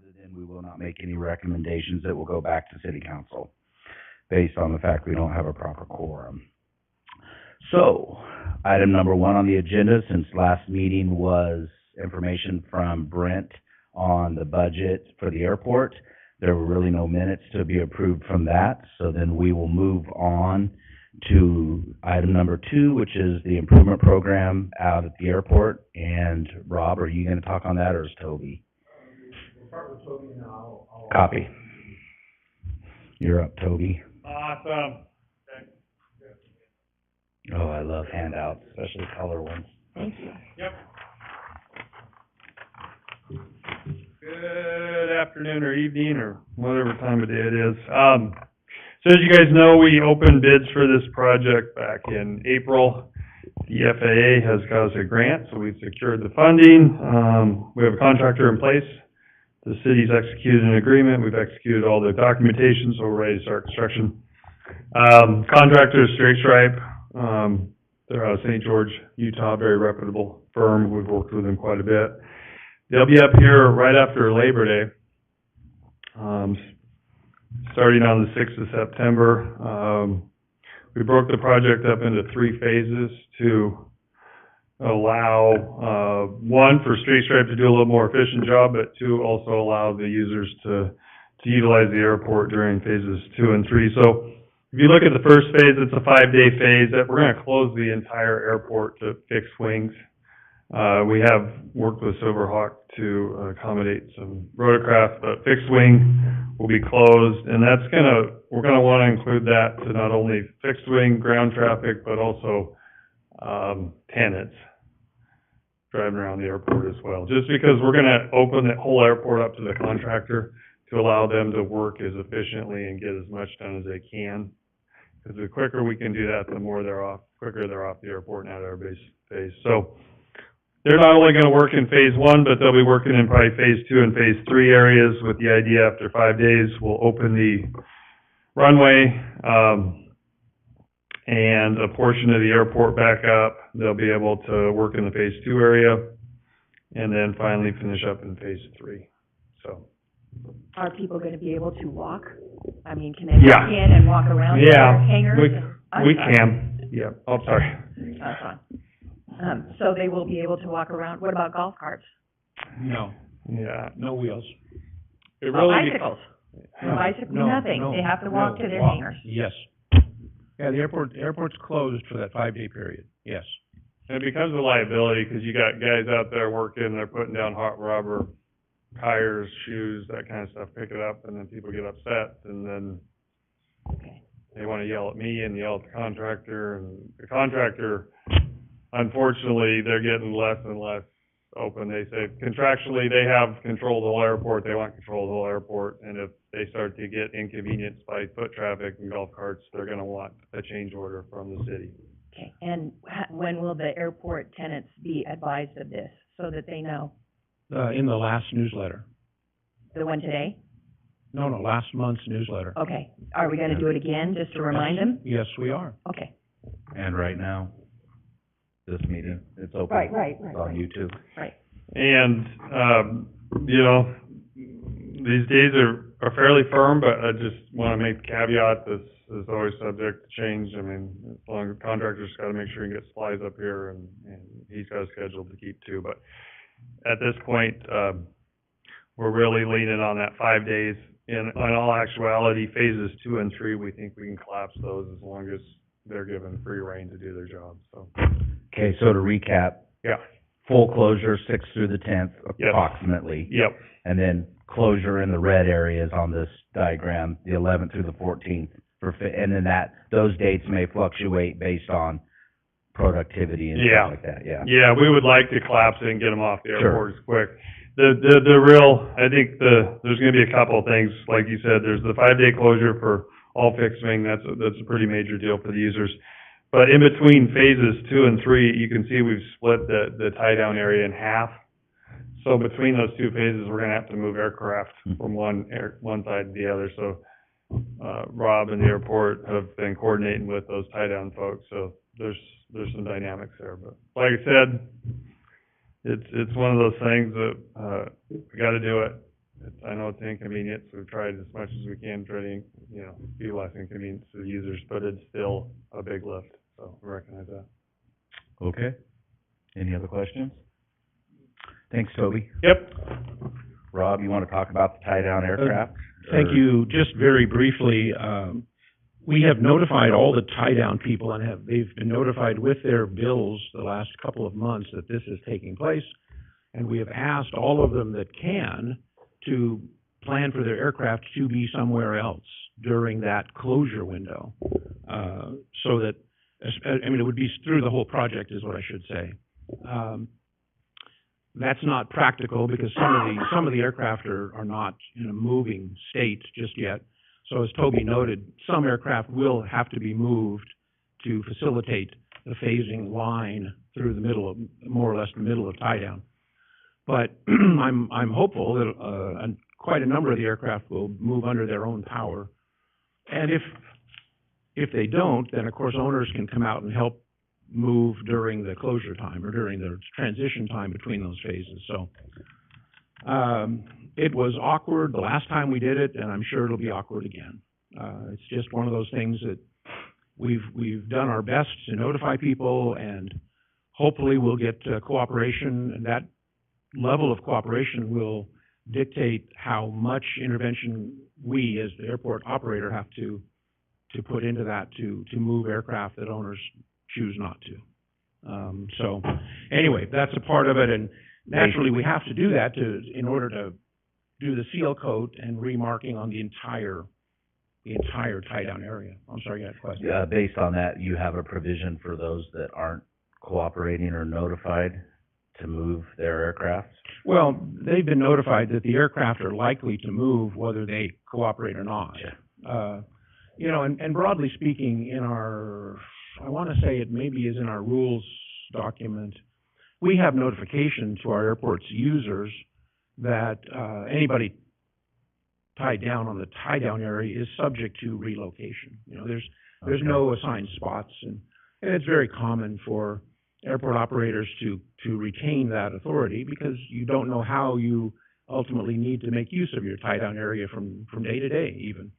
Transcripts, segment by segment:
Other than we will not make any recommendations that will go back to city council based on the fact we don't have a proper quorum. So, item number one on the agenda, since last meeting was information from Brent on the budget for the airport, there were really no minutes to be approved from that, so then we will move on to item number two, which is the improvement program out at the airport. And Rob, are you going to talk on that, or is Toby? We'll start with Toby and then I'll... Copy. You're up, Toby. Awesome. Oh, I love handouts, especially color ones. Thank you. Yep. Good afternoon or evening or whatever time of day it is. So as you guys know, we opened bids for this project back in April. The FAA has got us a grant, so we've secured the funding. We have a contractor in place. The city's executed an agreement. We've executed all the documentation, so we're ready to start construction. Contractor is Straight Stripe. They're out of St. George, Utah, very reputable firm. We've worked with them quite a bit. They'll be up here right after Labor Day, starting on the 6th of September. We broke the project up into 3 phases to allow, one, for Straight Stripe to do a little more efficient job, but 2, also allow the users to utilize the airport during phases 2 and 3. So if you look at the first phase, it's a 5-day phase that we're going to close the entire airport to fixed wings. We have worked with Silverhawk to accommodate some rotorcraft, but fixed wing will be closed, and we're gonna want to include that to not only fixed wing ground traffic, but also tenants driving around the airport as well. Just because we're gonna open the whole airport up to the contractor to allow them to work as efficiently and get as much done as they can. Because the quicker we can do that, the more quicker they're off the airport and out of our base phase. So they're not only going to work in phase 1, but they'll be working in probably phase 2 and phase 3 areas, with the idea after 5 days we'll open the runway and a portion of the airport back up. They'll be able to work in the phase 2 area and then finally finish up in phase 3. So, Are people going to be able to walk? I mean, can they walk in and walk around the hangars? We can. Yeah. Oh, sorry. That's fine. So they will be able to walk around. What about golf carts? No. Yeah. No wheels. It really bicycles? Nothing. They have to walk to their hangars. Yes. Yeah, the airport's closed for that 5-day period. Yes. And it becomes a liability because you got guys out there working, they're putting down hot rubber, tires, shoes, that kind of stuff, pick it up, and then people get upset, and then they want to yell at me and yell at the contractor, and the contractor, unfortunately, they're getting less and less open. They say contractually they have control of the whole airport, they want control of the whole airport, and if they start to get inconvenienced by foot traffic and golf carts, they're going to want a change order from the city. Okay, and when will the airport tenants be advised of this so that they know? In the last newsletter. The one today? No, last month's newsletter. Okay, are we going to do it again just to remind them? Yes, we are. Okay. And right now, this meeting, it's open. Right. It's on YouTube. Right. And, these days are fairly firm, but I just want to make the caveat, this is always subject to change. I mean, as long as the contractor's got to make sure he gets supplies up here, and he's got a schedule to keep to. But at this point, we're really leaning on that 5 days. In all actuality, phases 2 and 3, we think we can collapse those as long as they're given free rein to do their job. So. Okay, so to recap. Yeah. Full closure 6th through the 10th, Yep. approximately. Yep. And then closure in the red areas on this diagram, the 11th through the 14th. And then those dates may fluctuate based on productivity and stuff like that. Yeah. Yeah, we would like to collapse it and get them off the airport Sure. as quick. There's going to be a couple of things, like you said. There's the 5-day closure for all fixed wing. That's a pretty major deal for the users. But in between phases 2 and 3, you can see we've split the tie down area in half. So between those 2 phases, we're going to have to move aircraft from one side to the other. So Rob and the airport have been coordinating with those tie down folks. So there's some dynamics there. But like I said, it's one of those things that we got to do it. I know it's inconvenient, so we've tried as much as we can, try to, be less inconvenient to the users, but it's still a big lift, so we recognize that. Okay. Any other questions? Thanks, Toby. Yep. Rob, you want to talk about the tie-down aircraft? Thank you. Just very briefly, we have notified all the tie-down people and they've been notified with their bills the last couple of months that this is taking place. And we have asked all of them that can to plan for their aircraft to be somewhere else during that closure window. So that, it would be through the whole project is what I should say. That's not practical because some of the aircraft are not in a moving state just yet. So as Toby noted, some aircraft will have to be moved to facilitate the phasing line through the middle of, more or less the middle of tie-down. But I'm hopeful that quite a number of the aircraft will move under their own power. And if they don't, then of course owners can come out and help move during the closure time or during the transition time between those phases. So it was awkward the last time we did it, and I'm sure it'll be awkward again. It's just one of those things that we've done our best to notify people, and hopefully we'll get cooperation, and that level of cooperation will dictate how much intervention we as the airport operator have to put into that to move aircraft that owners choose not to. So anyway, that's a part of it, and naturally we have to do that in order to do the seal coat and remarking on the entire tie-down area. I'm sorry, you had a question. Based on that, you have a provision for those that aren't cooperating or notified to move their aircraft? Well, they've been notified that the aircraft are likely to move whether they cooperate or not. Yeah. And broadly speaking, I want to say it maybe is in our rules document, we have notification to our airport's users that anybody tied down on the tie-down area is subject to relocation. There's no assigned spots, and it's very common for airport operators to retain that authority because you don't know how you ultimately need to make use of your tie-down area from day to day even.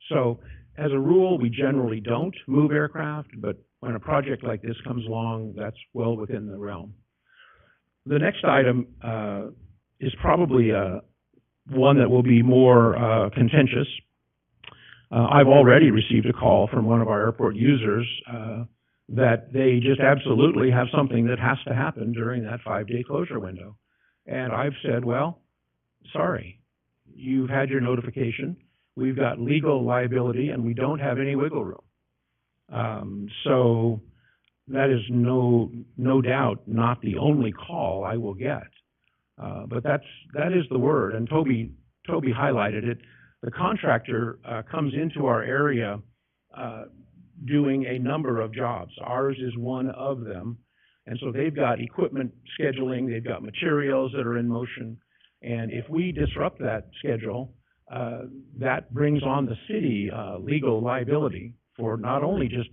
So as a rule, we generally don't move aircraft, but when a project like this comes along, that's well within the realm. The next item is probably one that will be more contentious. I've already received a call from one of our airport users that they just absolutely have something that has to happen during that 5-day closure window. And I've said, well, sorry, you've had your notification. We've got legal liability and we don't have any wiggle room. So that is no doubt not the only call I will get. But that is the word, and Toby highlighted it. The contractor comes into our area doing a number of jobs. Ours is one of them, and so they've got equipment scheduling, they've got materials that are in motion, and if we disrupt that schedule, that brings on the city legal liability for not only just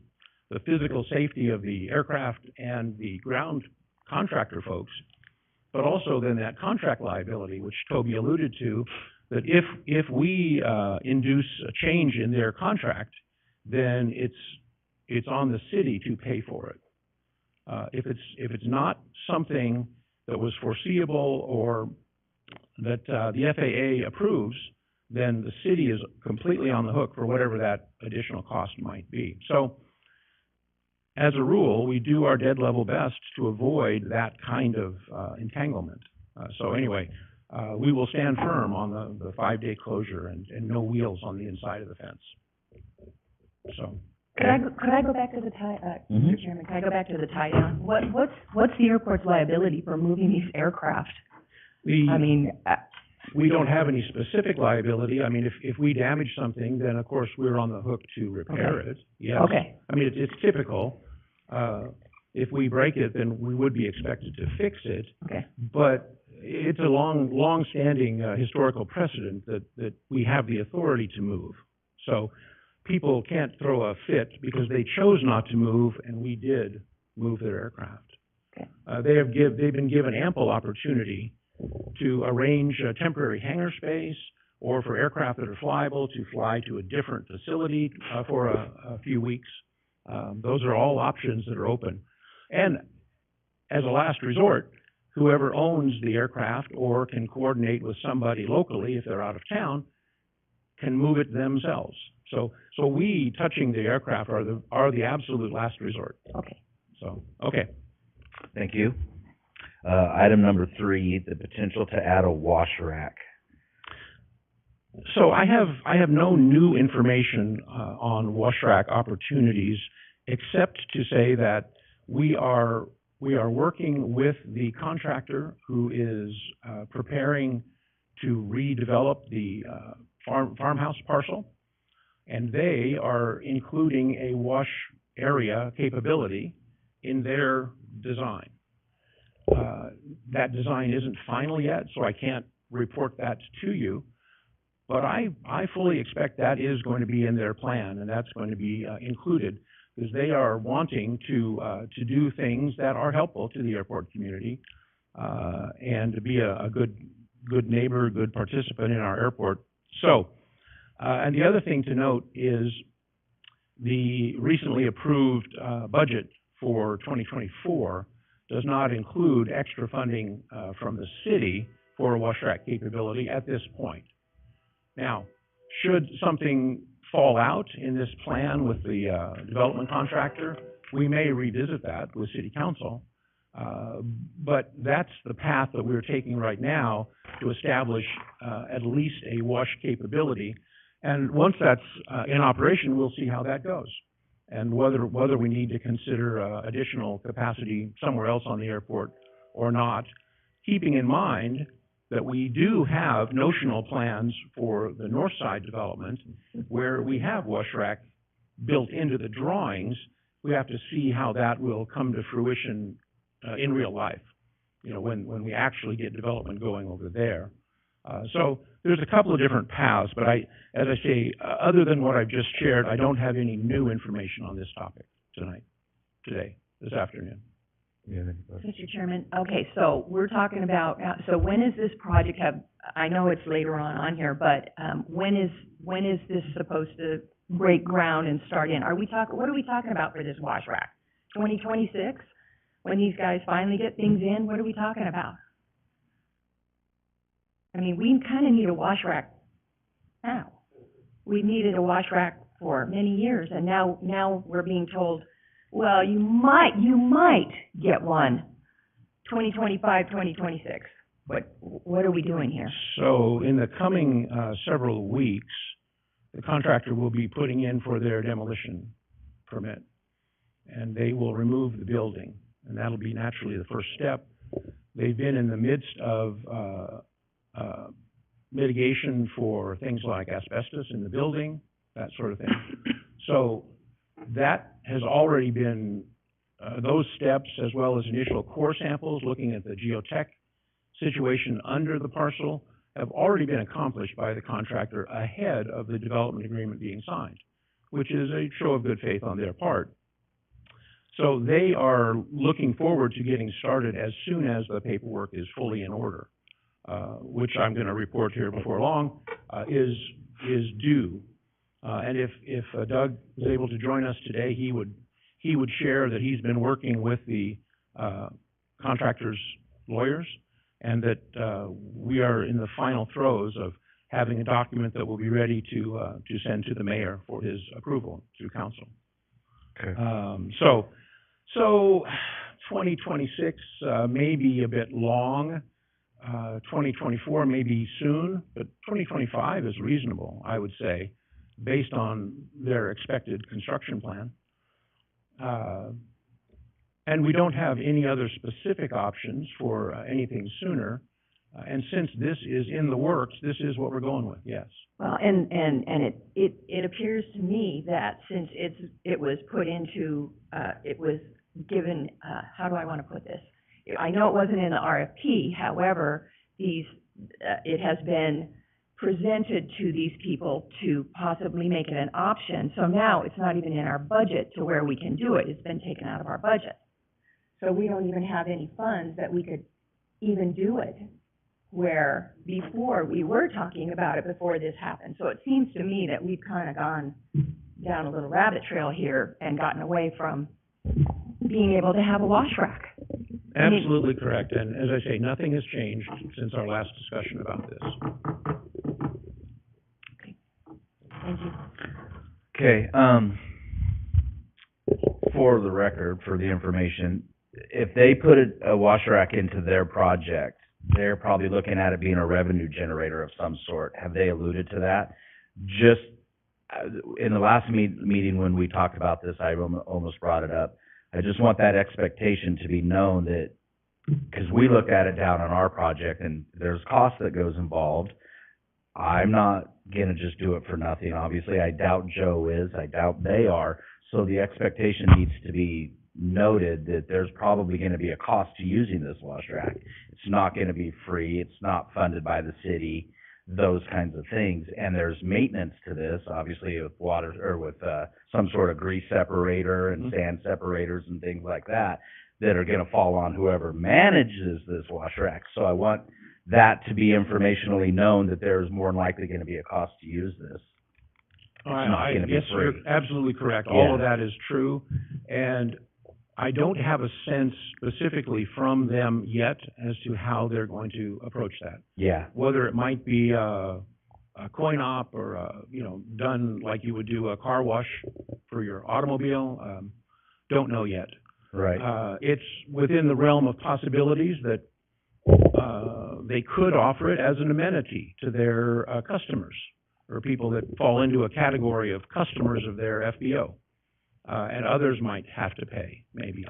the physical safety of the aircraft and the ground contractor folks, but also then that contract liability, which Toby alluded to, that if we induce a change in their contract, then it's on the city to pay for it. If it's not something that was foreseeable or that the FAA approves, then the city is completely on the hook for whatever that additional cost might be. So, as a rule, we do our dead level best to avoid that kind of entanglement. So anyway, we will stand firm on the 5-day closure and no wheels on the inside of the fence. So. Could I go back to the Mr. Chairman, could I go back to the tie-down? What's the airport's liability for moving these aircraft? We don't have any specific liability. I mean, if we damage something, then of course we're on the hook to repair it. Yes. Okay. I mean, it's typical. If we break it, then we would be expected to fix it. Okay. But it's a long-standing historical precedent that we have the authority to move. So people can't throw a fit because they chose not to move, and we did move their aircraft. Okay. They've been given ample opportunity to arrange a temporary hangar space, or for aircraft that are flyable to fly to a different facility for a few weeks. Those are all options that are open. And as a last resort, whoever owns the aircraft or can coordinate with somebody locally if they're out of town can move it themselves. So we touching the aircraft are the absolute last resort. Okay. So, okay. Thank you. Item number 3, the potential to add a wash rack. So I have no new information on wash rack opportunities, except to say that we are working with the contractor who is preparing to redevelop the farmhouse parcel, and they are including a wash area capability in their design. That design isn't final yet, so I can't report that to you, but I fully expect that is going to be in their plan, and that's going to be included, because they are wanting to do things that are helpful to the airport community, and to be a good neighbor, good participant in our airport. So, and the other thing to note is the recently approved budget for 2024 does not include extra funding from the city for a wash rack capability at this point. Now, should something fall out in this plan with the development contractor, we may revisit that with City Council. But that's the path that we're taking right now to establish at least a wash capability. And once that's in operation, we'll see how that goes, and whether we need to consider additional capacity somewhere else on the airport or not, keeping in mind that we do have notional plans for the north side development where we have wash rack built into the drawings. We have to see how that will come to fruition in real life, you know, when we actually get development going over there. So there's a couple of different paths, but as I say, other than what I've just shared, I don't have any new information on this topic this afternoon. Mr. Chairman, okay, so we're talking about, so when is this project I know it's later on here, but when is this supposed to break ground and start in? What are we talking about for this wash rack? 2026? When these guys finally get things in, what are we talking about? I mean, we kind of need a wash rack now. We've needed a wash rack for many years, and now we're being told, well, you might get one 2025, 2026. What are we doing here? So in the coming several weeks, the contractor will be putting in for their demolition permit, and they will remove the building, and that'll be naturally the first step. They've been in the midst of mitigation for things like asbestos in the building, that sort of thing. So that has already been, those steps, as well as initial core samples, looking at the geotech situation under the parcel, have already been accomplished by the contractor ahead of the development agreement being signed, which is a show of good faith on their part. So they are looking forward to getting started as soon as the paperwork is fully in order, which I'm going to report here before long, is due. And if Doug is able to join us today, he would share that he's been working with the contractor's lawyers, and that we are in the final throes of having a document that will be ready to send to the mayor for his approval through council. Okay. So 2026 may be a bit long. 2024 may be soon, but 2025 is reasonable, I would say, based on their expected construction plan. And we don't have any other specific options for anything sooner. And since this is in the works, this is what we're going with, yes. Well, and it appears to me that since it was put into, it was given, how do I want to put this? I know it wasn't in the RFP, however, it has been presented to these people to possibly make it an option. So now it's not even in our budget to where we can do it. It's been taken out of our budget. So we don't even have any funds that we could even do it. where before we were talking about it before this happened. So it seems to me that we've kind of gone down a little rabbit trail here and gotten away from being able to have a wash rack. I mean- Absolutely correct, and as I say, nothing has changed since our last discussion about this. Thank you. Okay, for the record, for the information, if they put a wash rack into their project, they're probably looking at it being a revenue generator of some sort. Have they alluded to that? Just, in the last meeting when we talked about this, I almost brought it up. I just want that expectation to be known that, because we looked at it down on our project and there's cost that goes involved. I'm not gonna just do it for nothing, obviously. I doubt Joe is, I doubt they are. So the expectation needs to be noted that there's probably gonna be a cost to using this wash rack. It's not gonna be free, it's not funded by the city, those kinds of things. And there's maintenance to this, obviously with water, or with, some sort of grease separator and sand separators and things like that, that are gonna fall on whoever manages this wash rack. So I want that to be informationally known, that there's more than likely gonna be a cost to use this. It's not gonna be Yes, free. you're absolutely correct. All of Yeah. that is true, and I don't have a sense specifically from them yet as to how they're going to approach that. Yeah, Whether it might be a coin op or, done like you would do a car wash for your automobile, don't know yet. right. It's within the realm of possibilities that they could offer it as an amenity to their customers, or people that fall into a category of customers of their FBO. And others might have to pay, maybe.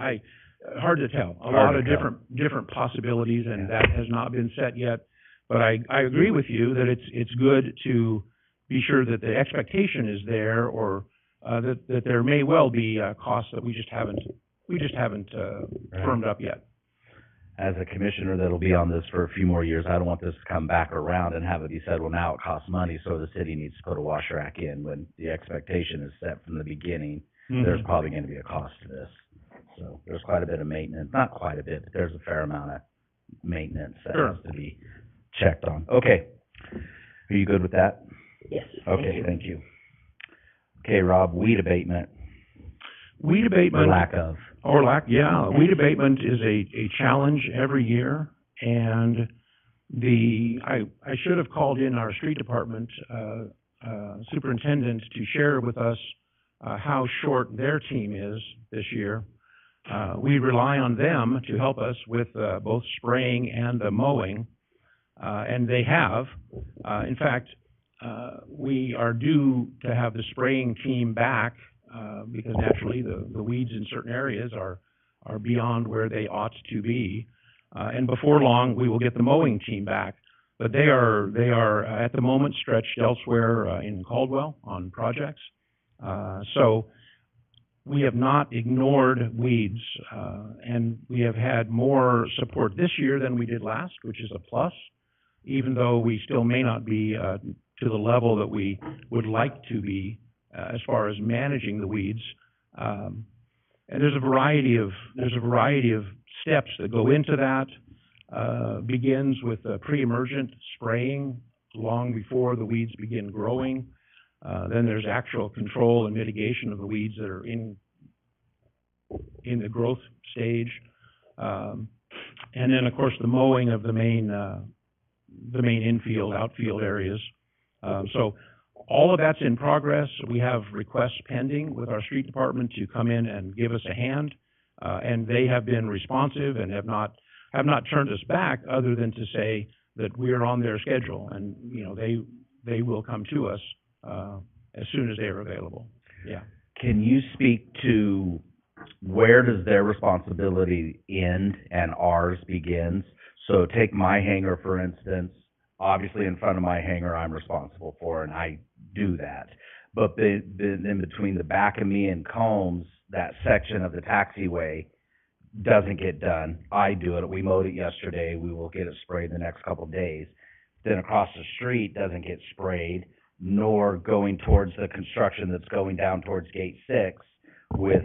Hard to tell. A lot of different possibilities, and that has not been set yet. But I agree with you that it's good to be sure that the expectation is there, or that there may well be costs that we just haven't firmed up yet. As a commissioner that'll be on this for a few more years, I don't want this to come back around and have it be said, well, now it costs money, so the city needs to put a wash rack in, when the expectation is set from the beginning. There's probably gonna be a cost to this. So there's quite a bit of maintenance, not quite a bit, but there's a fair amount of maintenance that Sure. has to be checked on. Okay. Are you good with that? Yes. Okay, thank you. Okay, Rob, weed abatement, Weed or abatement. lack of. Weed abatement is a challenge every year, and I should have called in our street department superintendent to share with us how short their team is this year. We rely on them to help us with both spraying and the mowing, and they have. In fact, we are due to have the spraying team back, because naturally the weeds in certain areas are beyond where they ought to be. And before long, we will get the mowing team back. But they are at the moment stretched elsewhere in Caldwell on projects. So we have not ignored weeds, and we have had more support this year than we did last, which is a plus, even though we still may not be to the level that we would like to be as far as managing the weeds. And there's a variety of steps that go into that. Begins with pre-emergent spraying long before the weeds begin growing. Then there's actual control and mitigation of the weeds that are in the growth stage. And then, of course, the mowing of the main infield, outfield areas. So all of that's in progress. We have requests pending with our street department to come in and give us a hand. And they have been responsive and have not turned us back, other than to say that we are on their schedule, and, they will come to us as soon as they are available. Yeah. Can you speak to where does their responsibility end and ours begins? So take my hangar, for instance. Obviously, in front of my hangar, I'm responsible for, and I do that. But in between the back of me and Combs, that section of the taxiway doesn't get done. I do it. We mowed it yesterday. We will get it sprayed the next couple of days. Then across the street doesn't get sprayed, nor going towards the construction that's going down towards Gate 6 with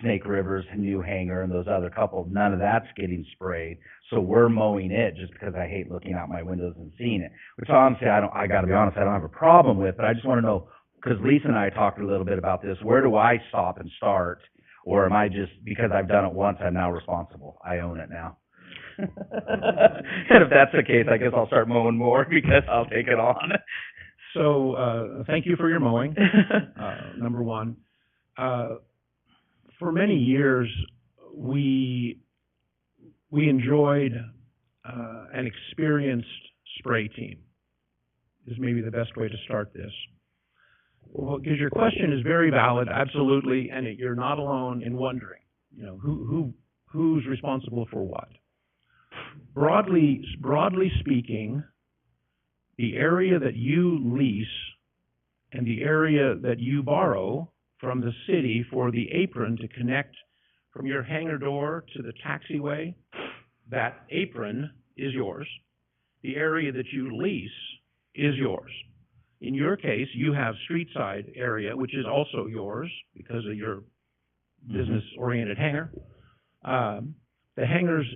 Snake River's new hangar and those other couple, none of that's getting sprayed. So we're mowing it just because I hate looking out my windows and seeing it. Which honestly, I gotta be honest, I don't have a problem with, but I just wanna know, because Lisa and I talked a little bit about this, where do I stop and start? Or am I just, because I've done it once, I'm now responsible? I own it now. And if that's the case, I guess I'll start mowing more because I'll take it on. So, thank you for your mowing, number one. For many years, we enjoyed an experienced spray team, is maybe the best way to start this. Well, because your question is very valid, absolutely, and you're not alone in wondering, you know, who's responsible for what. Broadly speaking, the area that you lease and the area that you borrow from the city for the apron to connect from your hangar door to the taxiway, that apron is yours. The area that you lease is yours. In your case, you have street side area, which is also yours because of your business-oriented hangar. The hangars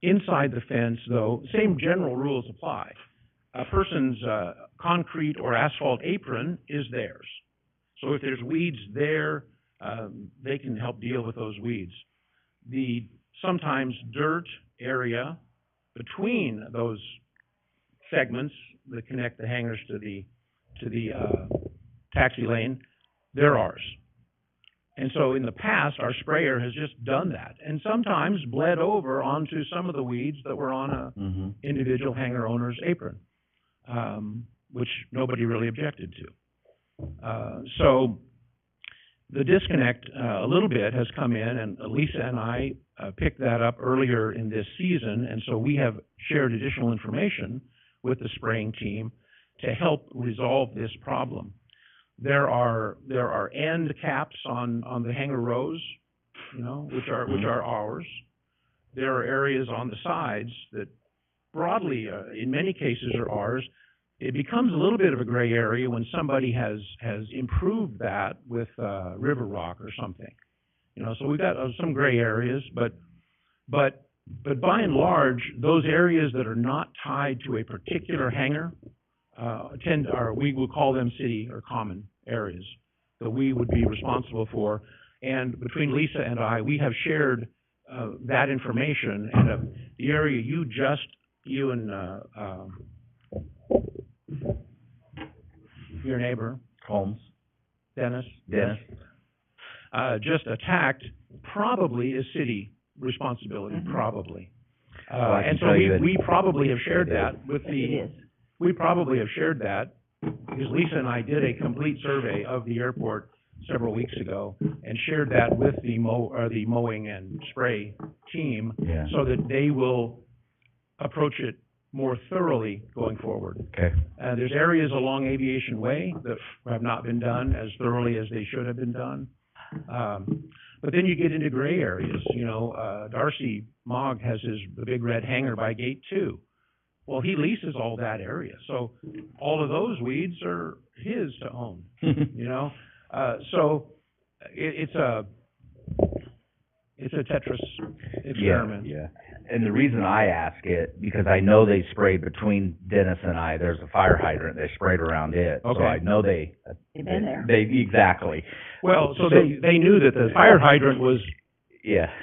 inside the fence, though, same general rules apply. A person's concrete or asphalt apron is theirs. So if there's weeds there, they can help deal with those weeds. The sometimes dirt area between those segments that connect the hangars to the taxi lane, they're ours. And so in the past, our sprayer has just done that, and sometimes bled over onto some of the weeds that were on a individual hangar owner's apron, which nobody really objected to. So the disconnect a little bit has come in, and Lisa and I picked that up earlier in this season, and so we have shared additional information with the spraying team to help resolve this problem. There are end caps on the hangar rows, you know, which are ours. There are areas on the sides that broadly, in many cases, are ours. It becomes a little bit of a gray area when somebody has improved that with river rock or something, you know. So we've got some gray areas, but by and large, those areas that are not tied to a particular hangar we would call them city or common areas that we would be responsible for. And between Lisa and I, we have shared that information. And the area you and your neighbor, Holmes. Dennis, just attacked, probably is city responsibility, probably. And so we probably have shared that with we probably have shared that because Lisa and I did a complete survey of the airport several weeks ago and shared that with the mowing and spray team so that they will approach it more thoroughly going forward. Okay. There's areas along Aviation Way that have not been done as thoroughly as they should have been done. But then you get into gray areas. You know, Darcy Mogg has the big red hangar by Gate 2. Well, he leases all that area, so all of those weeds are his to own. You know, so it's a Tetris experiment. Yeah. And the reason I ask it, because I know they sprayed between Dennis and I, there's a fire hydrant, they sprayed around it. Okay. So I know they've been there. Exactly. Well, so they knew that the fire hydrant was,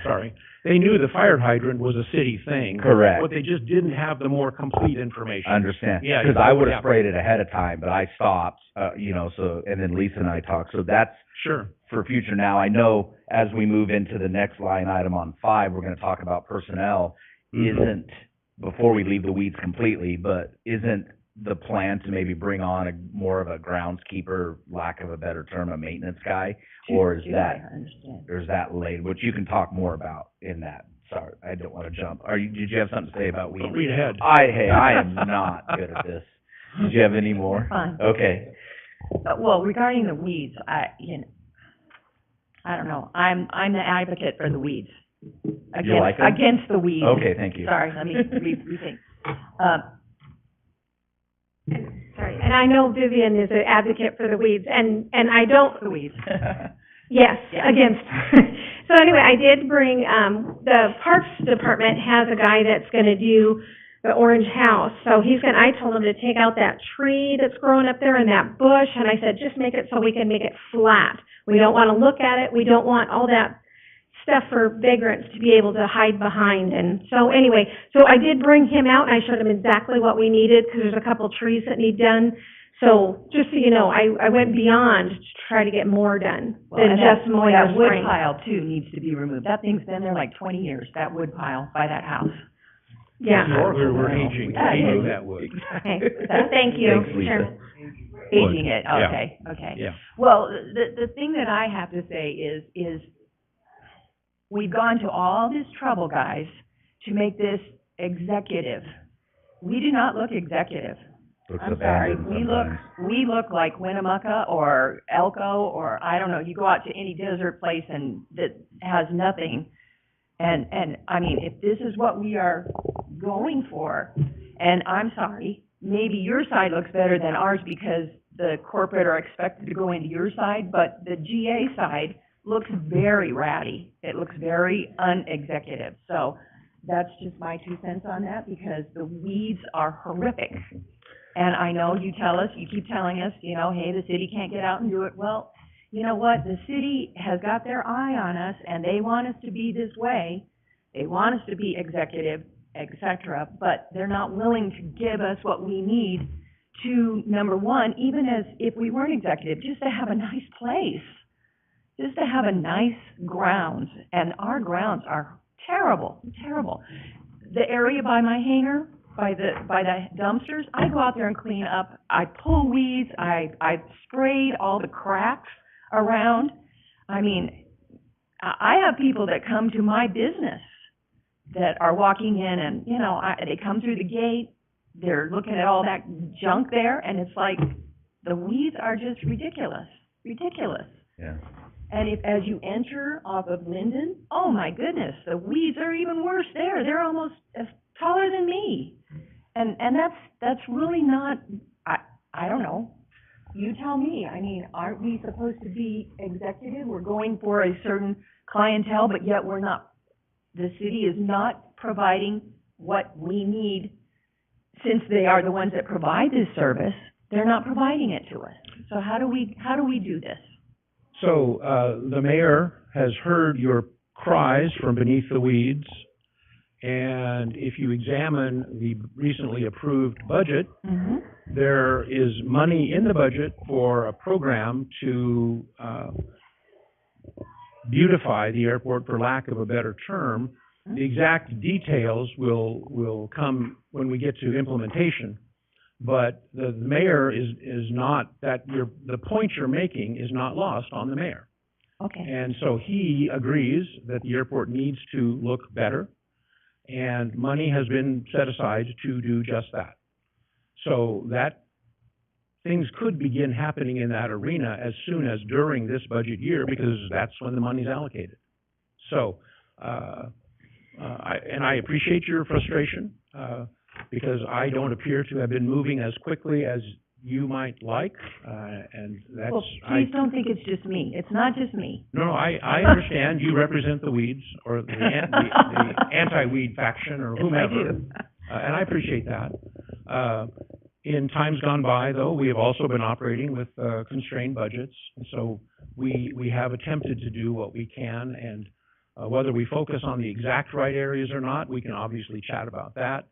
sorry. They knew the fire hydrant was a city thing. Correct. But they just didn't have the more complete information. I understand. Yeah. Because I would have sprayed it ahead of time, but I stopped, you know, so, and then Lisa and I talked. So that's Sure. for future now. I know as we move into the next line item on 5, we're going to talk about personnel. Before we leave the weeds completely, but isn't the plan to maybe bring on more of a groundskeeper, lack of a better term, a maintenance guy? Or is that laid, which you can talk more about in that? Sorry, I don't want to jump. Did you have something to say about weeds? Read ahead. I am not good at this. Did you have any more? Fine. Okay. Well, regarding the weeds, I don't know. I'm the advocate for the weeds. Against the weeds. Okay, thank you. Sorry, let me rethink. Sorry, and I know Vivian is an advocate for the weeds, and I don't. The weeds. Yes, Yeah. against. So anyway, I did bring, the Parks Department has a guy that's gonna do the orange house. So I told him to take out that tree that's growing up there and that bush, and I said, just make it so we can make it flat. We don't wanna look at it, we don't want all that stuff for vagrants to be able to hide behind. And so anyway, so I did bring him out and I showed him exactly what we needed, because there's a couple trees that need done. So just so you know, I went beyond to try to get more done Well, than and just mowing that the wood spring. pile too needs to be removed. That thing's been there like 20 years, that wood pile by that house. Yeah. We're aging Yeah, that wood. Okay, thank you. Thanks, Lisa. Sure. Aging it, Yeah. okay. Yeah. Well, the thing that I have to say is we've gone to all this trouble, guys, to make this executive. We do not look executive. Looks I'm sorry, abandoned sometimes. we look like Winnemucca or Elko, or I don't know, you go out to any desert place and that has nothing. And I mean, if this is what we are going for, and I'm sorry, maybe your side looks better than ours because the corporate are expected to go into your side, but the GA side looks very ratty. It looks very unexecutive. So that's just my 2 cents on that, because the weeds are horrific. And I know you keep telling us, you know, hey, the city can't get out and do it. Well, you know what? The city has got their eye on us, and they want us to be this way. They want us to be executive, et cetera, but they're not willing to give us what we need to, number one, even as if we weren't executive, just to have a nice place, just to have a nice grounds. And our grounds are terrible, terrible. The area by my hangar, by the dumpsters, I go out there and clean up. I pull weeds, I sprayed all the cracks around. I mean, I have people that come to my business that are walking in and, you know, they come through the gate, they're looking at all that junk there, and it's like, the weeds are just ridiculous, ridiculous. Yeah. And as you enter off of Linden, oh my goodness, the weeds are even worse there. They're almost as taller than me. And that's really not, I don't know. You tell me. I mean, aren't we supposed to be executive? We're going for a certain clientele, but yet we're not, the city is not providing what we need. Since they are the ones that provide this service, they're not providing it to us. So how do we do this? So, the mayor has heard your cries from beneath the weeds, and if you examine the recently approved budget, Mm-hmm. there is money in the budget for a program to, beautify the airport, for lack of a better term. The exact details will come when we get to implementation. But the mayor is not, the point you're making is not lost on the mayor. Okay. And so he agrees that the airport needs to look better, and money has been set aside to do just that. So that, things could begin happening in that arena as soon as during this budget year, because that's when the money's allocated. So, I appreciate your frustration, because I don't appear to have been moving as quickly as you might like, and that's... Well, please don't think it's just me. It's not just me. No, I understand you represent the weeds, or the anti-weed faction, or whomever. Yes, I do. And I appreciate that. In times gone by, though, we have also been operating with constrained budgets, and so we have attempted to do what we can, and whether we focus on the exact right areas or not, we can obviously chat about that.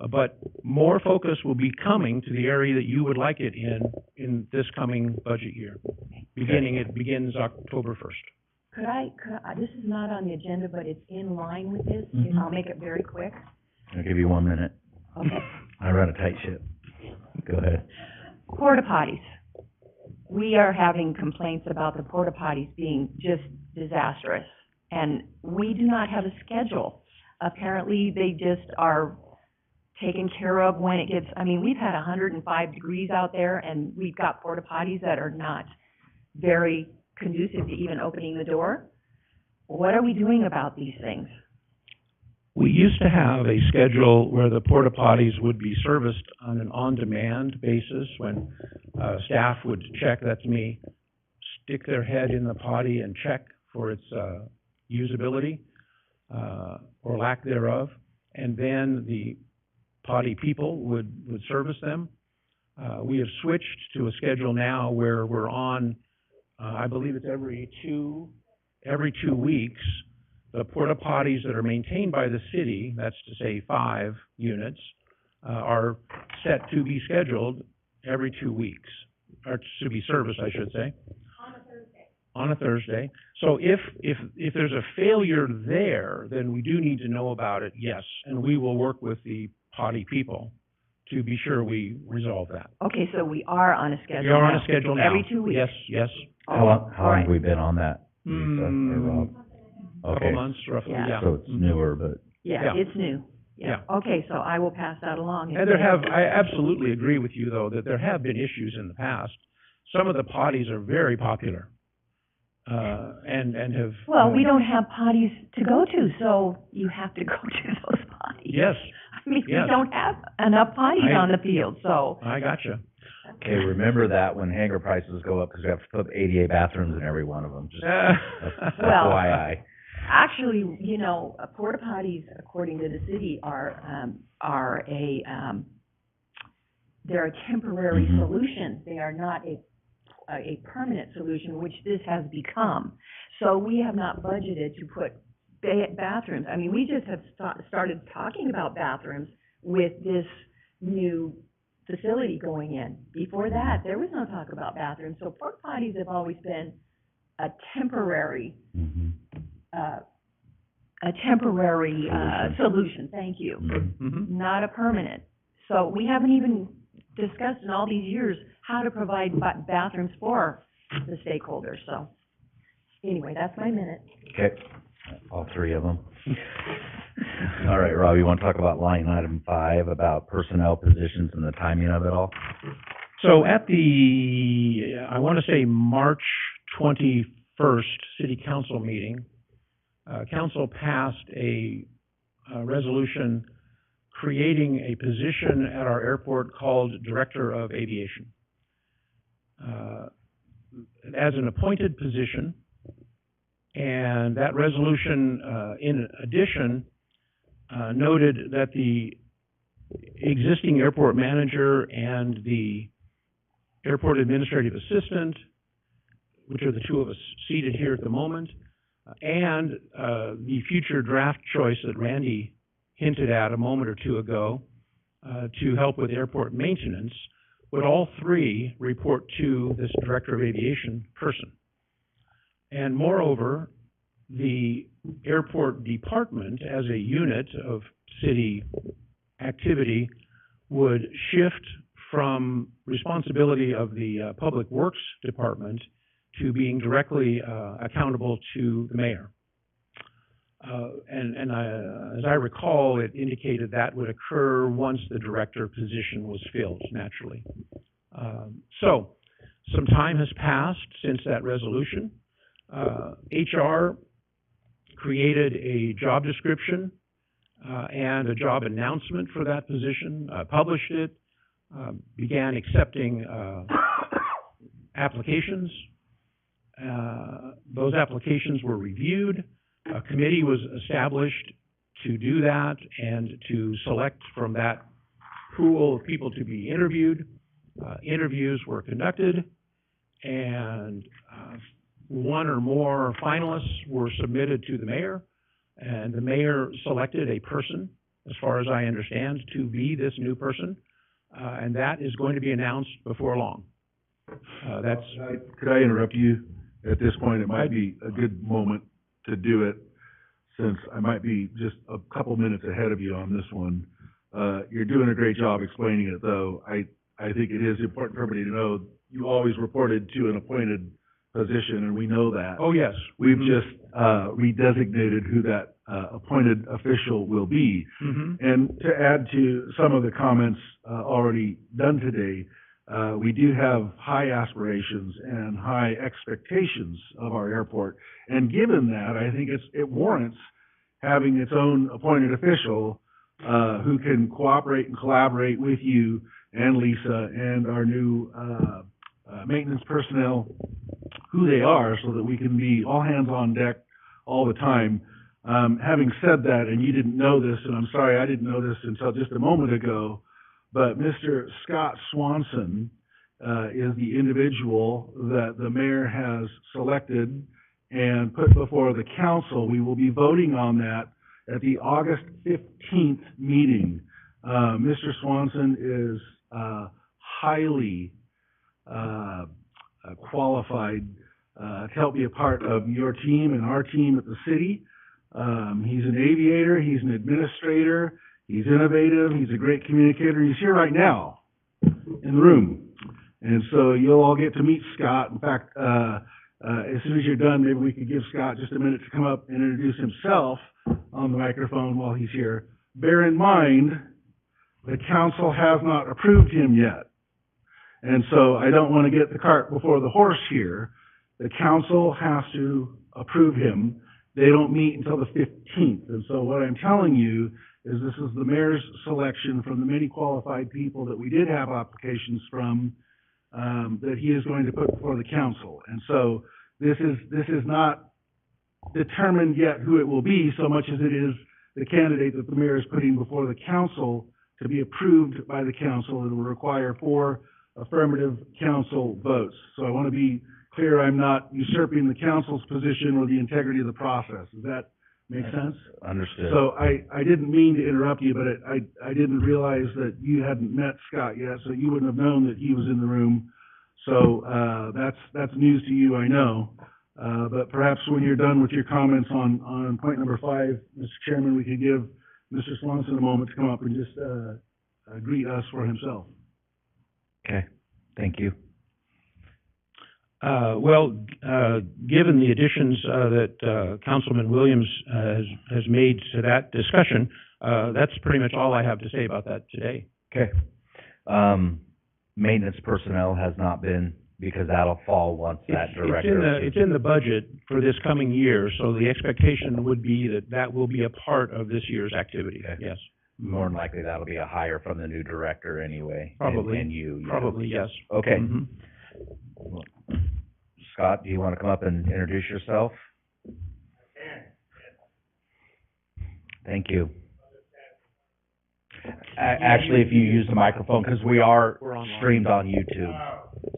But more focus will be coming to the area that you would like it in this coming budget year. It begins October 1st. Could I, this is not on the agenda, but it's in line with this. Mhm. I'll make it very quick. I'll give you 1 minute. Okay. I run a tight ship. Go ahead. Porta potties. We are having complaints about the porta potties being just disastrous, and we do not have a schedule. Apparently, they just are taken care of when it gets, I mean, we've had 105 degrees out there, and we've got porta potties that are not very conducive to even opening the door. What are we doing about these things? We used to have a schedule where the porta potties would be serviced on an on-demand basis, when staff would check, that's me, stick their head in the potty and check for its usability, or lack thereof, and then the potty people would service them. We have switched to a schedule now where we're on, I believe it's every two weeks, the porta potties that are maintained by the city, that's to say 5 units, are set to be scheduled every 2 weeks, or to be serviced, I should say. On a Thursday. So if there's a failure there, then we do need to know about it, yes, and we will work with the potty people to be sure we resolve that. Okay, so we are on a schedule We are on now. a schedule now. Every 2 weeks? Yes. How long All have right. we been on that, Lisa or Rob? Couple Okay, months roughly, Yeah. yeah. so it's newer, but, Yeah, Yeah. it's new. Yeah. Okay, so I will pass that along. And I absolutely agree with you, though, that there have been issues in the past. Some of the potties are very popular, and have. Well, we don't have potties to go to, so you have to go to those potties. Yes, I mean, we yes. don't have enough potties on the field, so. I gotcha. okay, remember that when hangar prices go up, because we have to put ADA bathrooms in every one of them, just Well- FYI. Actually, you know, porta potties, according to the city, they're a temporary Mhm. solution. They are not a permanent solution, which this has become. So we have not budgeted to put bathrooms. I mean, we just have started talking about bathrooms with this new facility going in. Before that, there was no talk about bathrooms. So porta potties have always been a temporary Mhm. solution, thank you, Mhm. Mhm. not a permanent. So we haven't even discussed in all these years how to provide bathrooms for the stakeholders, so. Anyway, that's my minute. Okay, all 3 of them. All right, Rob, you want to talk about line item 5, about personnel positions and the timing of it all? So at the, I want to say March 21st City Council meeting, Council passed a resolution creating a position at our airport called Director of Aviation. As an appointed position, and that resolution, in addition, noted that the existing airport manager and the airport administrative assistant, which are the 2 of us seated here at the moment, and the future draft choice that Randy hinted at a moment or 2 ago, to help with airport maintenance, would all 3 report to this Director of Aviation person. And moreover, the airport department, as a unit of city activity, would shift from responsibility of the Public Works Department to being directly accountable to the mayor. As I recall, it indicated that would occur once the director position was filled, naturally. So, some time has passed since that resolution. HR created a job description and a job announcement for that position, published it, began accepting applications. Those applications were reviewed. A committee was established to do that and to select from that pool of people to be interviewed. Interviews were conducted, and 1 or more finalists were submitted to the mayor, and the mayor selected a person, as far as I understand, to be this new person, and that is going to be announced before long. Could I interrupt you? At this point, it might be a good moment to do it, since I might be just a couple minutes ahead of you on this one. You're doing a great job explaining it, though. I think it is important for everybody to know, you always reported to an appointed position, and we know that. Oh, yes. We've just redesignated who that appointed official will be. Mm-hmm. And to add to some of the comments already done today, we do have high aspirations and high expectations of our airport. And given that, I think it warrants having its own appointed official who can cooperate and collaborate with you and Lisa and our new maintenance personnel, who they are, so that we can be all hands on deck all the time. Having said that, and you didn't know this, and I'm sorry I didn't know this until just a moment ago, but Mr. Scott Swanson is the individual that the mayor has selected and put before the council. We will be voting on that at the August 15th meeting. Mr. Swanson is highly qualified to help be a part of your team and our team at the city. He's an aviator, he's an administrator, he's innovative, he's a great communicator. He's here right now in the room. And so you'll all get to meet Scott. In fact, as soon as you're done, maybe we could give Scott just a minute to come up and introduce himself on the microphone while he's here. Bear in mind, the council has not approved him yet. And so I don't want to get the cart before the horse here. The council has to approve him. They don't meet until the 15th. And so what I'm telling you is this is the mayor's selection from the many qualified people that we did have applications from, that he is going to put before the council. And so this is not determined yet who it will be so much as it is the candidate that the mayor is putting before the council to be approved by the council. It will require 4 affirmative council votes. So I want to be clear, I'm not usurping the council's position or the integrity of the process. Does that make sense? Understood. So I didn't mean to interrupt you, but I didn't realize that you hadn't met Scott yet, so you wouldn't have known that he was in the room. So that's news to you, I know. But perhaps when you're done with your comments on point number 5, Mr. Chairman, we could give Mr. Swanson a moment to come up and just greet us for himself. Okay, thank you. Given the additions that Councilman Williams has made to that discussion, that's pretty much all I have to say about that today. Okay. Maintenance personnel has not been, because that'll fall once that director. It's in the budget for this coming year, so the expectation would be that that will be a part of this year's activity, Okay. yes. More than likely, that'll be a hire from the new director anyway. Probably. And you. Yeah. Probably, yes. Okay. Mhm. Scott, do you want to come up and introduce yourself? Thank you. Actually, if you use the microphone, because we are We're online. streamed on YouTube,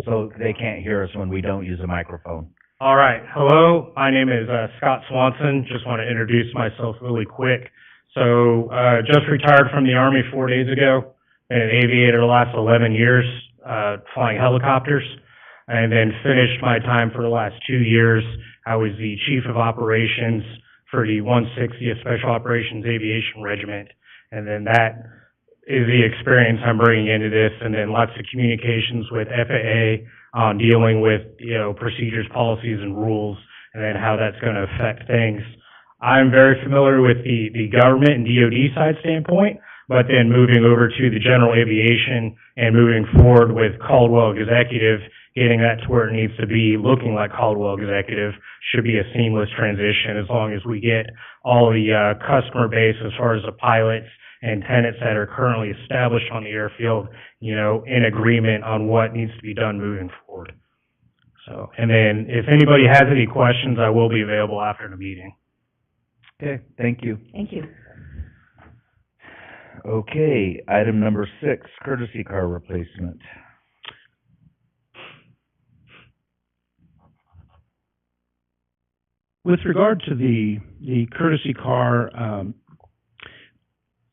so they can't hear us when we don't use a microphone. All right. Hello. My name is Scott Swanson. Just want to introduce myself really quick. So, just retired from the Army 4 days ago. Been an aviator the last 11 years, flying helicopters, and then finished my time for the last 2 years. I was the Chief of Operations for the 160th Special Operations Aviation Regiment, and then that is the experience I'm bringing into this, and then lots of communications with FAA on dealing with, procedures, policies, and rules, and then how that's going to affect things. I'm very familiar with the government and DoD side standpoint, but then moving over to the general aviation and moving forward with Caldwell Executive, getting that to where it needs to be, looking like Caldwell Executive, should be a seamless transition as long as we get all the customer base as far as the pilots and tenants that are currently established on the airfield, in agreement on what needs to be done moving forward. So, and then if anybody has any questions, I will be available after the meeting. Okay, thank you. Thank you. Okay, item number 6, courtesy car replacement. With regard to the courtesy car,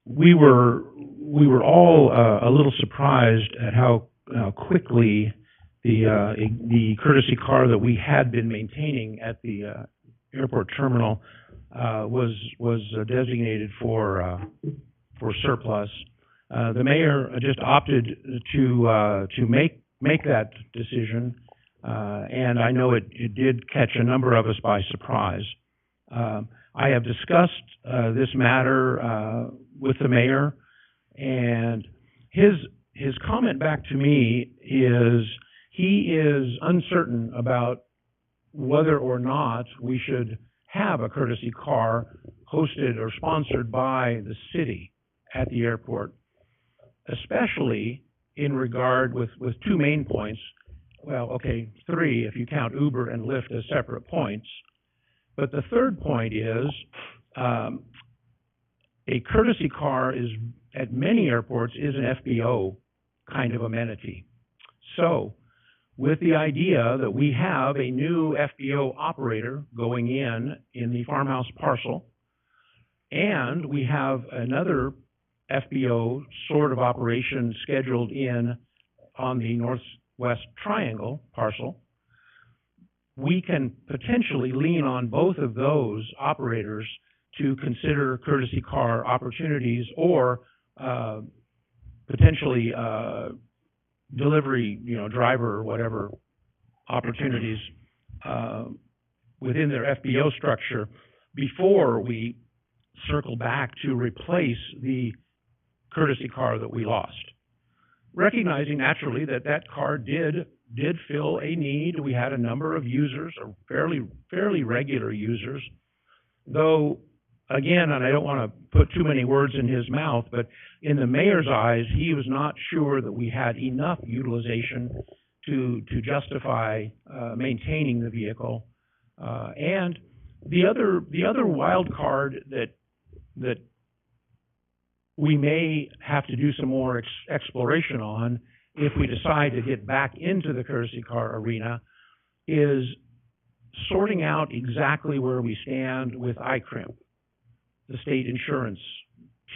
we were all a little surprised at how quickly the courtesy car that we had been maintaining at the airport terminal was designated for surplus. The mayor just opted to make that decision, and I know it did catch a number of us by surprise. I have discussed this matter with the mayor, and his comment back to me is he is uncertain about whether or not we should have a courtesy car hosted or sponsored by the city at the airport, especially in regard with 2 main points. Well, okay, 3 if you count Uber and Lyft as separate points. But the third point is, a courtesy car is, at many airports, is an FBO kind of amenity. So, with the idea that we have a new FBO operator going in the farmhouse parcel, and we have another FBO sort of operation scheduled in on the Northwest Triangle parcel, we can potentially lean on both of those operators to consider courtesy car opportunities or potentially delivery, driver or whatever opportunities within their FBO structure before we circle back to replace the courtesy car that we lost. Recognizing naturally that car did fill a need. We had a number of users, or fairly regular users, though, again, and I don't want to put too many words in his mouth, but in the mayor's eyes, he was not sure that we had enough utilization to justify maintaining the vehicle. And the other wild card that we may have to do some more exploration on if we decide to get back into the courtesy car arena is sorting out exactly where we stand with ICRIM, the state insurance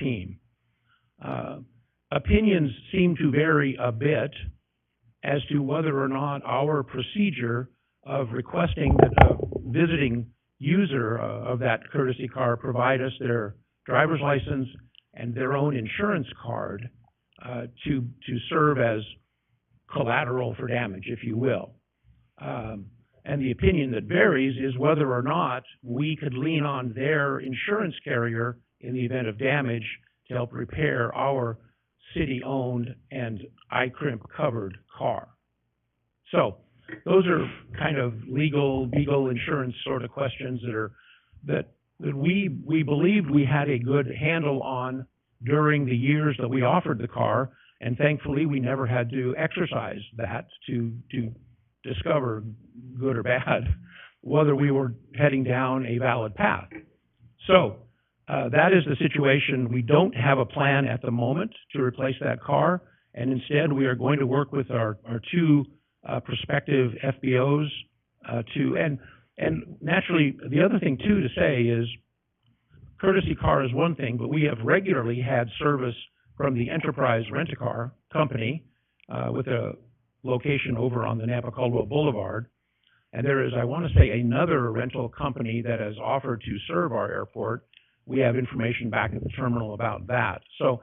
team. Opinions seem to vary a bit as to whether or not our procedure of requesting that a visiting user of that courtesy car provide us their driver's license and their own insurance card to serve as collateral for damage, if you will. And the opinion that varies is whether or not we could lean on their insurance carrier in the event of damage to help repair our city-owned and ICRIM-covered car. So those are kind of legal insurance sort of questions that we believed we had a good handle on during the years that we offered the car, and thankfully we never had to exercise that to discover, good or bad, whether we were heading down a valid path. So that is the situation. We don't have a plan at the moment to replace that car, and instead we are going to work with our two prospective FBOs and naturally, the other thing too to say is courtesy car is one thing, but we have regularly had service from the Enterprise Rent-A-Car company with a location over on the Napa Caldwell Boulevard. And there is, I want to say, another rental company that has offered to serve our airport. We have information back at the terminal about that. So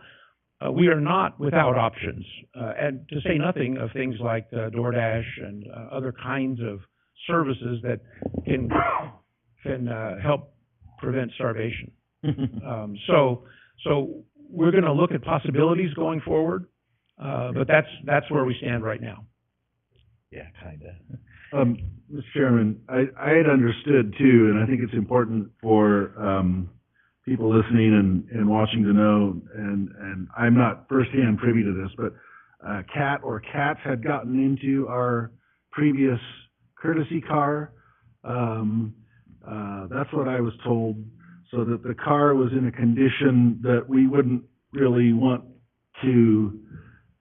we are not without options. And to say nothing of things like DoorDash and other kinds of services that can help prevent starvation. So we're going to look at possibilities going forward, but that's where we stand right now. Yeah, kinda. Mr. Chairman, I had understood too, and I think it's important for people listening and watching to know, and I'm not firsthand privy to this, but CAT or CATs had gotten into our previous courtesy car. That's what I was told, so that the car was in a condition that we wouldn't really want to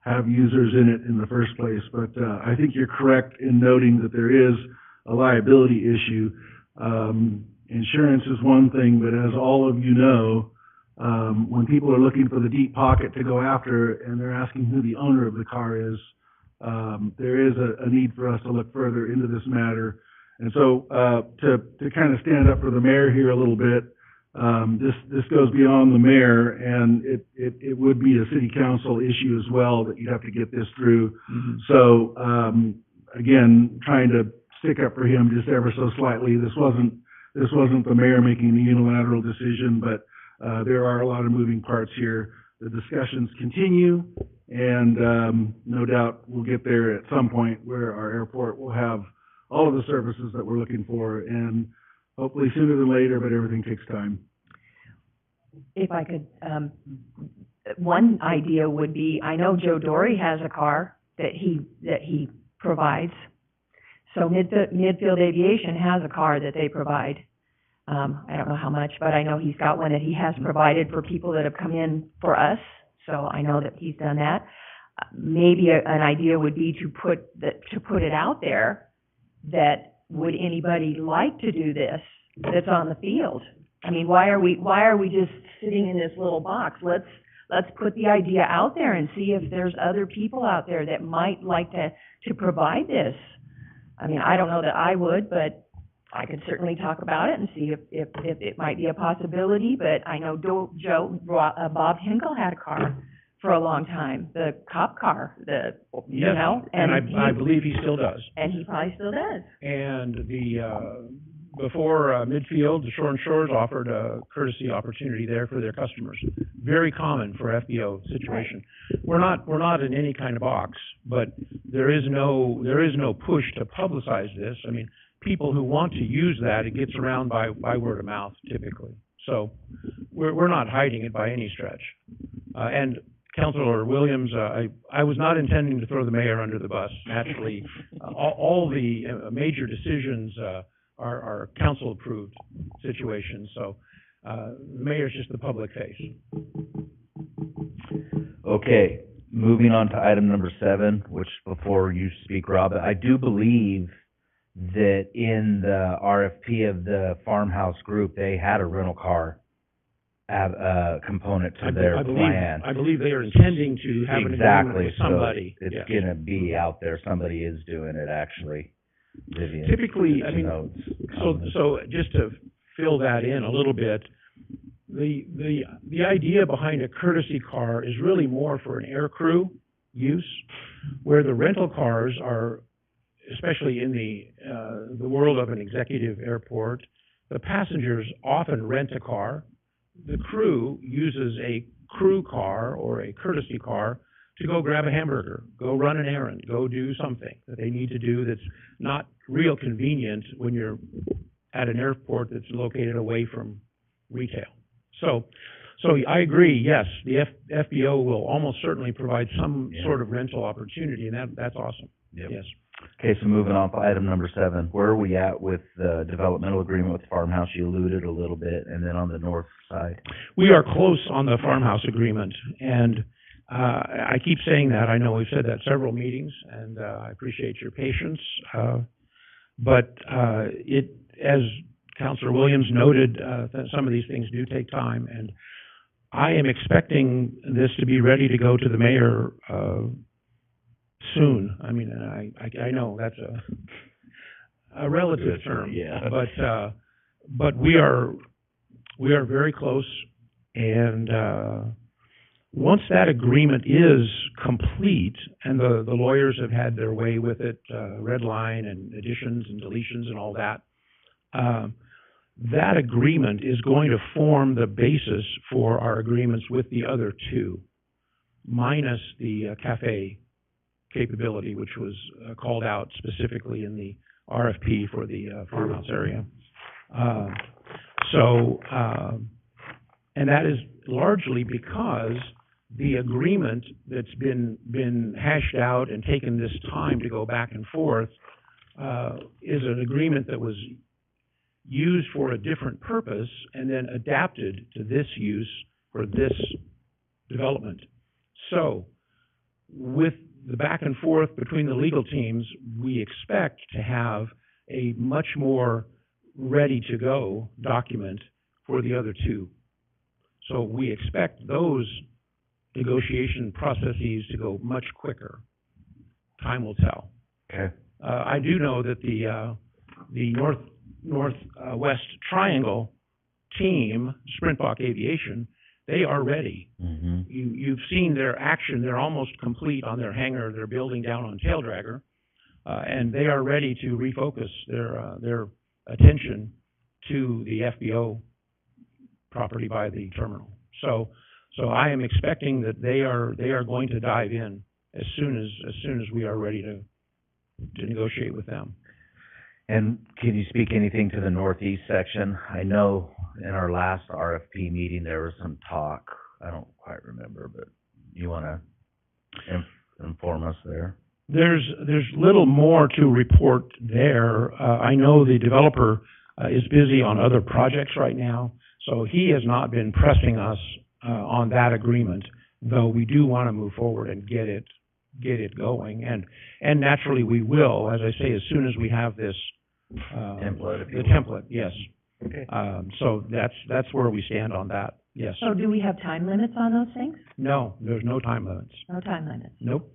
have users in it in the first place. But I think you're correct in noting that there is a liability issue. Insurance is one thing, but as all of you know, when people are looking for the deep pocket to go after and they're asking who the owner of the car is, there is a need for us to look further into this matter. And so to kind of stand up for the mayor here a little bit, this goes beyond the mayor, and it would be a city council issue as well that you'd have to get this through. Mm-hmm. So again, trying to stick up for him just ever so slightly. This wasn't the mayor making the unilateral decision, but there are a lot of moving parts here. The discussions continue, and no doubt we'll get there at some point where our airport will have all of the services that we're looking for, and hopefully sooner than later, but everything takes time. If I could, one idea would be, I know Joe Dory has a car that he provides. So Midfield Aviation has a car that they provide. I don't know how much, but I know he's got one that he has provided for people that have come in for us, so I know that he's done that. Maybe an idea would be to put it out there that would anybody like to do this that's on the field? I mean, why are we just sitting in this little box? Let's put the idea out there and see if there's other people out there that might like to provide this. I mean, I don't know that I would, but I could certainly talk about it and see if it might be a possibility. But I know Bob Hinkle had a car for a long time, the cop car, you Yes, know? and I believe he still does. And he probably still does. And before Midfield, the Shore and Shores offered a courtesy opportunity there for their customers. Very common for FBO situation. We're not in any kind of box, but there is no push to publicize this. I mean, people who want to use that, it gets around by word of mouth typically. So we're not hiding it by any stretch. And Councilor Williams, I was not intending to throw the mayor under the bus. Naturally, all the major decisions are council-approved situations, so the mayor's just the public face. Okay, moving on to item number 7, which before you speak, Rob, I do believe that in the RFP of the farmhouse group, they had a rental car component to their plan. I believe they are intending to have an agreement with somebody. So it's Yes. gonna be out there. Somebody is doing it, actually. Vivian. Typically, I mean, notes. so just to fill that in a little bit, the idea behind a courtesy car is really more for an aircrew use, where the rental cars are, especially in the world of an executive airport, the passengers often rent a car. The crew uses a crew car or a courtesy car to go grab a hamburger, go run an errand, go do something that they need to do that's not real convenient when you're at an airport that's located away from retail. So I agree, yes, the FBO will almost certainly provide some sort of rental opportunity, and that's awesome. Yep. Yes. Okay, so moving on to item number 7, where are we at with the developmental agreement with the farmhouse? You alluded a little bit, and then on the north side. We are close on the farmhouse agreement, and I keep saying that. I know we've said that several meetings, and I appreciate your patience. But as Councilor Williams noted, that some of these things do take time, and I am expecting this to be ready to go to the mayor soon. I mean, I know that's a relative term. Yeah. But we are very close, and once that agreement is complete, and the lawyers have had their way with it, red line and additions and deletions and all that, that agreement is going to form the basis for our agreements with the other two, minus the cafe capability, which was called out specifically in the RFP for the farmhouse area. And that is largely because the agreement that's been hashed out and taken this time to go back and forth is an agreement that was used for a different purpose and then adapted to this use for this development. So with the back and forth between the legal teams, we expect to have a much more ready-to-go document for the other two. So we expect those negotiation processes to go much quicker. Time will tell. Okay. I do know that the Northwest Triangle team, Sprintbach Aviation, they are ready. Mm-hmm. You've seen their action. They're almost complete on their hangar they're building down on Tail Dragger, and they are ready to refocus their attention to the FBO property by the terminal. So I am expecting that they are going to dive in as soon as we are ready to negotiate with them. And can you speak anything to the northeast section? I know in our last RFP meeting, there was some talk. I don't quite remember, but you want to inform us there? There's little more to report there. I know the developer is busy on other projects right now, so he has not been pressing us on that agreement, though we do want to move forward and get it going. And naturally, we will, as I say, as soon as we have this Template, if you the will. template, yes. Okay. So that's where we stand on that, yes. So do we have time limits on those things? No, there's no time limits. No time limits. Nope.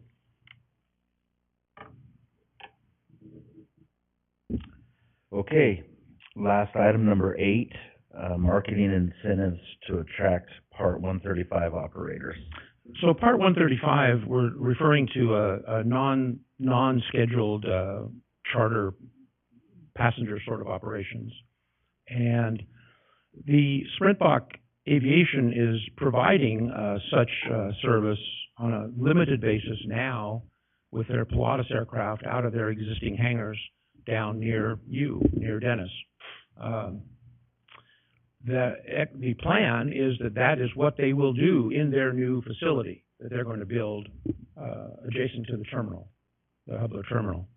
Okay, last item, number 8, marketing incentives to attract Part 135 operators. So Part 135, we're referring to a non-scheduled charter passenger sort of operations. And the Sprintbach Aviation is providing such service on a limited basis now with their Pilatus aircraft out of their existing hangars down near Dennis. The plan is that is what they will do in their new facility that they're going to build adjacent to the terminal, the Hubler terminal.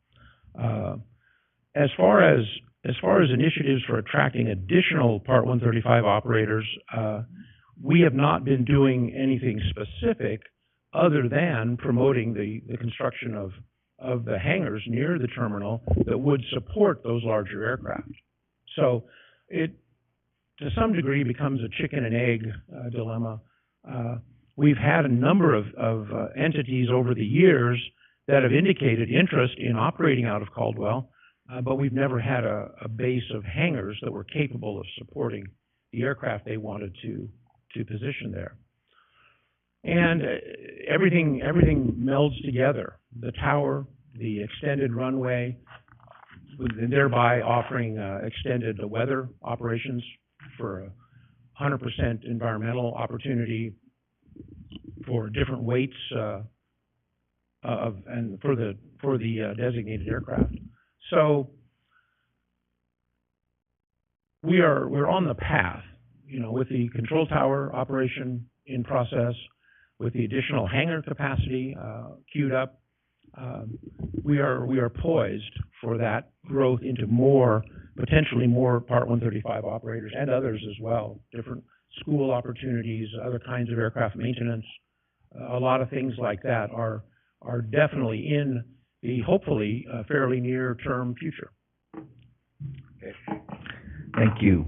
As far as initiatives for attracting additional Part 135 operators, we have not been doing anything specific other than promoting the construction of the hangars near the terminal that would support those larger aircraft. So it, to some degree, becomes a chicken and egg dilemma. We've had a number of entities over the years that have indicated interest in operating out of Caldwell, but we've never had a base of hangars that were capable of supporting the aircraft they wanted to position there. And everything melds together. The tower, the extended runway, and thereby offering extended weather operations for a 100% environmental opportunity for different weights and for the designated aircraft. So we're on the path, with the control tower operation in process, with the additional hangar capacity queued up. We are poised for that growth into potentially more Part 135 operators and others as well, different school opportunities, other kinds of aircraft maintenance. A lot of things like that are definitely in the hopefully fairly near-term future. Okay. Thank you.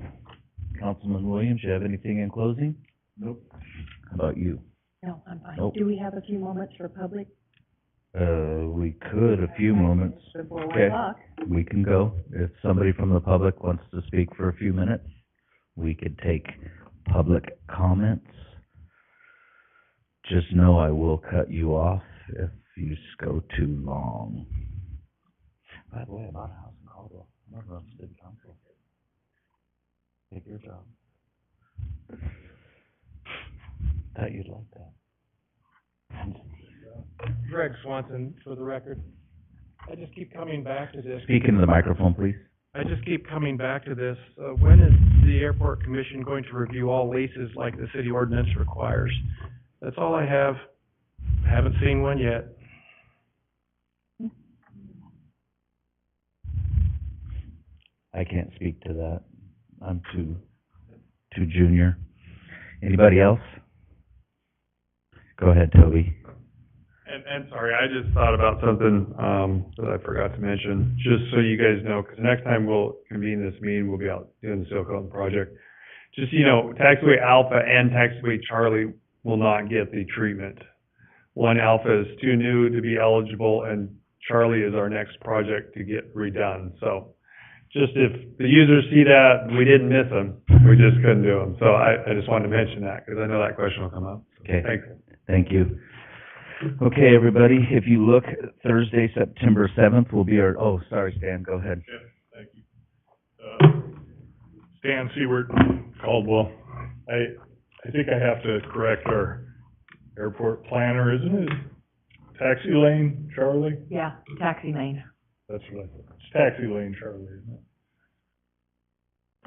Councilman Williams, you have anything in closing? Nope. How about you? No, I'm fine. Nope. Do we have a few moments for public? We could, a few moments. Before Okay. 1 o'clock? We can go. If somebody from the public wants to speak for a few minutes, we could take public comments. Just know I will cut you off if you go too long. By the way, I bought a house in Caldwell. I'm not running city council. Take your job. Thought you'd like that. Greg Swanson, for the record. I just keep coming back to this. Speak into the microphone, please. I just keep coming back to this. When is the airport commission going to review all leases like the city ordinance requires? That's all I have. Haven't seen one yet. I can't speak to that. I'm too junior. Anybody else? Go ahead, Toby. And sorry, I just thought about something, that I forgot to mention, just so you guys know, because next time we'll convene this meeting, we'll be out doing the Seal Coating project. Just, taxiway Alpha and taxiway Charlie will not get the treatment. One Alpha is too new to be eligible, and Charlie is our next project to get redone. So just if the users see that, we didn't miss them, we just couldn't do them. So I just wanted to mention that, because I know that question will come up. Okay. Thanks. Thank you. Okay, everybody, if you look, Thursday, September 7th will be oh, sorry, Stan, go ahead. Thank you. Stan Seward, Caldwell. I think I have to correct our airport planner, isn't it? Taxi lane, Charlie? Yeah, taxi lane. That's what I thought. It's taxi lane, Charlie, isn't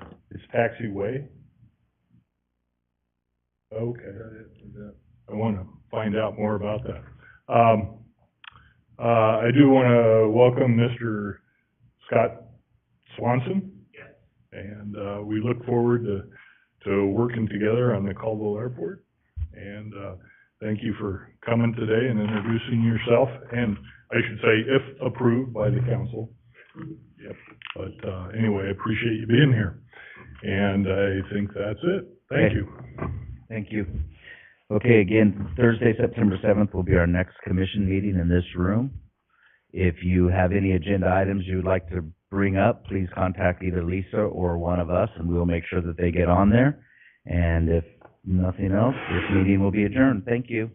it? It's taxiway? Okay. I want to find out more about that. I do want to welcome Mr. Scott Swanson. And, we look forward to working together on the Caldwell Airport. And, thank you for coming today and introducing yourself, and I should say, if approved by the council. Yep, but, anyway, I appreciate you being here, and I think that's it. Thank Okay. you. Thank you. Okay, again, Thursday, September 7th will be our next commission meeting in this room. If you have any agenda items you would like to bring up, please contact either Lisa or one of us, and we'll make sure that they get on there. And if nothing else, this meeting will be adjourned. Thank you.